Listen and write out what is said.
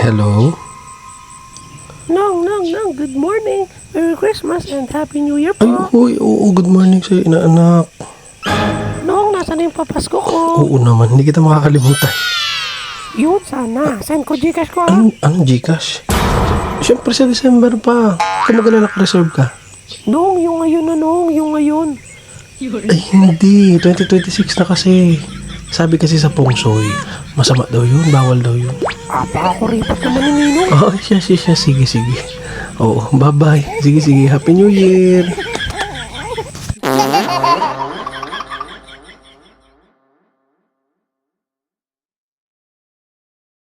Hello? Nong, good morning. Merry Christmas and Happy New Year Ay, po. oo, good morning sa'yo, inaanak. Nong, nasa na yung papasko ko? Oo naman, hindi kita makakalimutan. Yun, sana. Send ko Gcash ko, ha? Anong Gcash? Siyempre sa December pa. Kung mag-alala ka, reserve ka. Nong, yung ngayon na, Nong. Yung ngayon. Ay, hindi. 2026 na kasi. Sabi kasi sa Pongsoy, masama daw yun, bawal daw yun. Apa ako ripat naman ni Ninong. Oh, siya. Sige. Oo, bye-bye. Sige. Happy New Year.